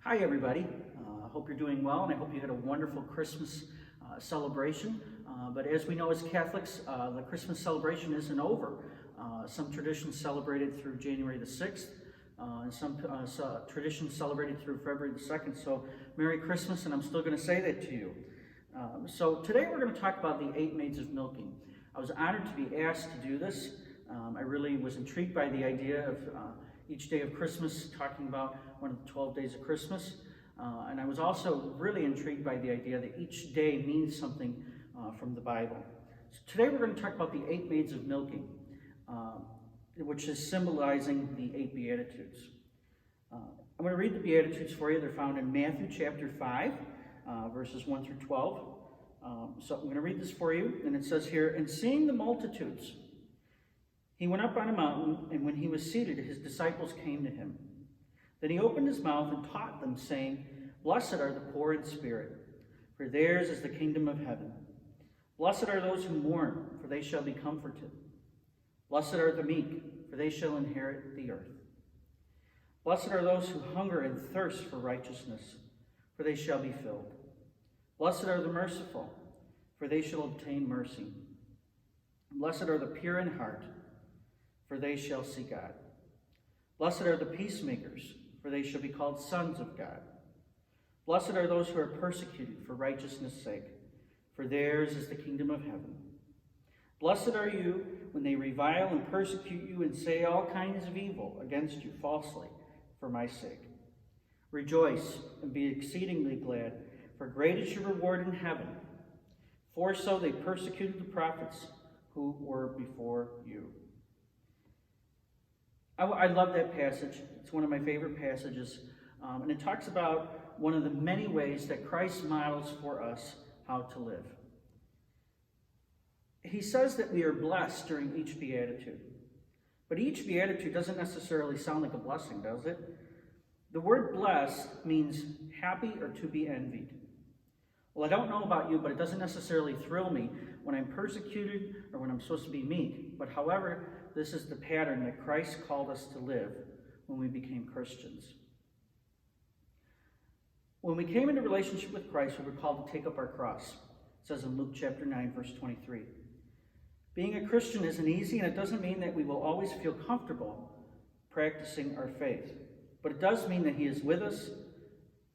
Hi everybody, I hope you're doing well and I hope you had a wonderful Christmas celebration. But as we know as Catholics, the Christmas celebration isn't over. Some traditions celebrated through January the 6th and some traditions celebrated through February the 2nd. So Merry Christmas, and I'm still going to say that to you. So today we're going to talk about the 8 Maids of Milking. I was honored to be asked to do this. I really was intrigued by the idea of each day of Christmas talking about one of the 12 days of Christmas. And I was also really intrigued by the idea that each day means something from the Bible. So today we're going to talk about the 8 Maids of Milking, which is symbolizing the 8 Beatitudes. I'm going to read the Beatitudes for you. They're found in Matthew chapter 5, verses 1 through 12. So I'm going to read this for you, and it says here, "And seeing the multitudes, he went up on a mountain, and when he was seated, his disciples came to him. Then he opened his mouth and taught them, saying, Blessed are the poor in spirit, for theirs is the kingdom of heaven. Blessed are those who mourn, for they shall be comforted. Blessed are the meek, for they shall inherit the earth. Blessed are those who hunger and thirst for righteousness, for they shall be filled. Blessed are the merciful, for they shall obtain mercy. Blessed are the pure in heart, for they shall see God. Blessed are the peacemakers, for they shall be called sons of God. Blessed are those who are persecuted for righteousness' sake, for theirs is the kingdom of heaven. Blessed are you when they revile and persecute you and say all kinds of evil against you falsely for my sake. Rejoice and be exceedingly glad, for great is your reward in heaven. For so they persecuted the prophets who were before you." I love that passage. It's one of my favorite passages. And it talks about one of the many ways that Christ models for us how to live. He says that we are blessed during each beatitude. But each beatitude doesn't necessarily sound like a blessing, does it? The word blessed means happy or to be envied. Well, I don't know about you, but it doesn't necessarily thrill me when I'm persecuted or when I'm supposed to be meek. But however, this is the pattern that Christ called us to live when we became Christians. When we came into relationship with Christ, we were called to take up our cross. It says in Luke chapter 9, verse 23. Being a Christian isn't easy, and it doesn't mean that we will always feel comfortable practicing our faith. But it does mean that he is with us,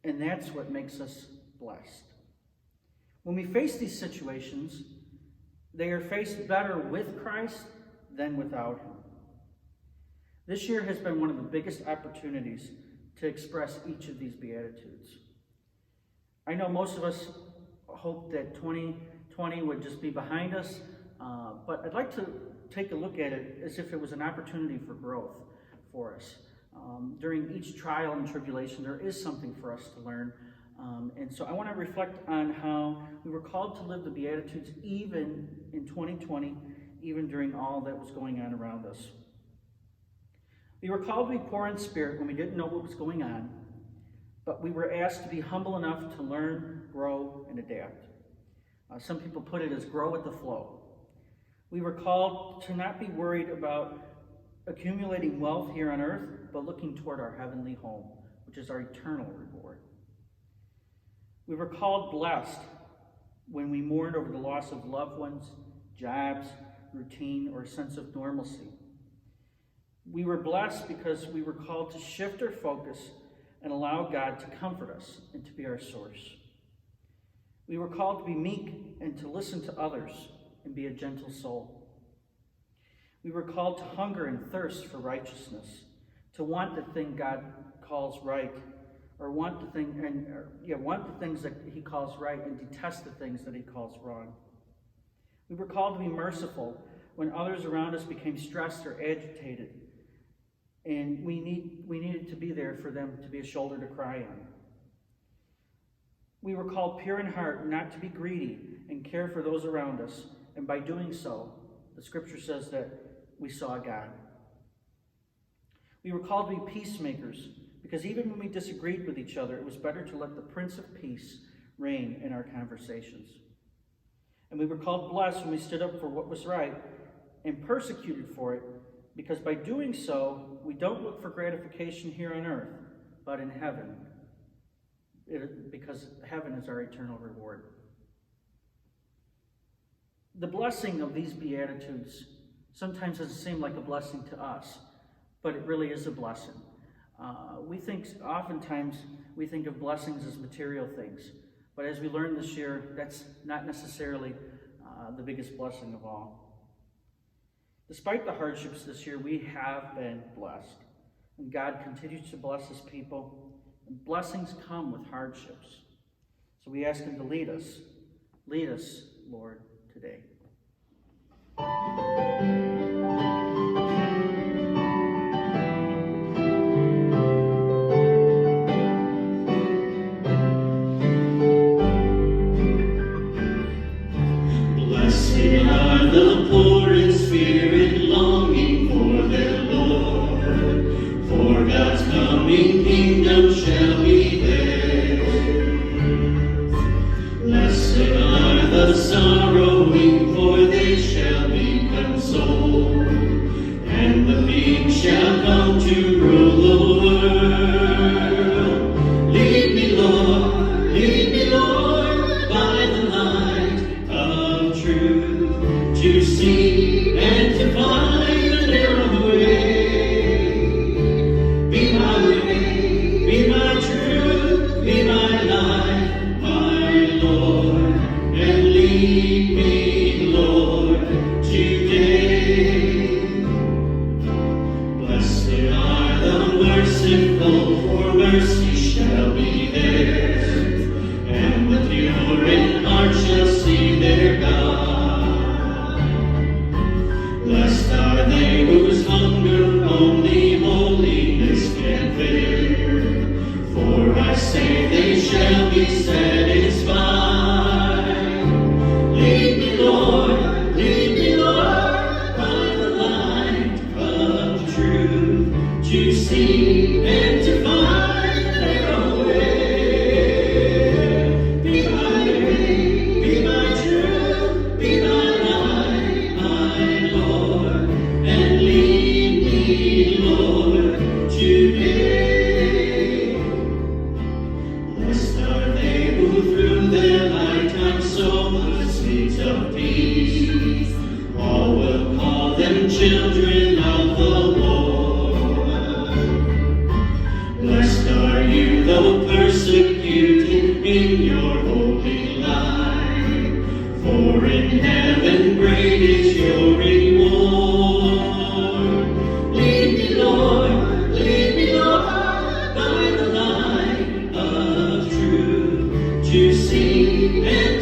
and that's what makes us blessed. When we face these situations, they are faced better with Christ than without him. This year has been one of the biggest opportunities to express each of these Beatitudes. I know most of us hope that 2020 would just be behind us, but I'd like to take a look at it as if it was an opportunity for growth for us. During each trial and tribulation, there is something for us to learn. And so I want to reflect on how we were called to live the Beatitudes even in 2020, even during all that was going on around us. We were called to be poor in spirit when we didn't know what was going on, but we were asked to be humble enough to learn, grow, and adapt. Some people put it as grow with the flow. We were called to not be worried about accumulating wealth here on earth, but looking toward our heavenly home, which is our eternal reward. We were called blessed when we mourned over the loss of loved ones, jobs, routine, or a sense of normalcy. We were blessed because we were called to shift our focus and allow God to comfort us and to be our source. We were called to be meek and to listen to others and be a gentle soul. We were called to hunger and thirst for righteousness, to want the thing God calls right, or want the things that he calls right and detest the things that he calls wrong. We were called to be merciful when others around us became stressed or agitated, and we needed to be there for them, to be a shoulder to cry on. We were called pure in heart, not to be greedy, and care for those around us, and by doing so, the scripture says that we saw God. We were called to be peacemakers, because even when we disagreed with each other, it was better to let the Prince of Peace reign in our conversations. And we were called blessed when we stood up for what was right and persecuted for it, because by doing so, we don't look for gratification here on earth, but in heaven. because heaven is our eternal reward. The blessing of these Beatitudes sometimes doesn't seem like a blessing to us, but it really is a blessing. Oftentimes we think of blessings as material things, but as we learned this year, that's not necessarily the biggest blessing of all. Despite the hardships this year, we have been blessed, and God continues to bless his people, and blessings come with hardships. So we ask him to lead us, Lord, today. To see and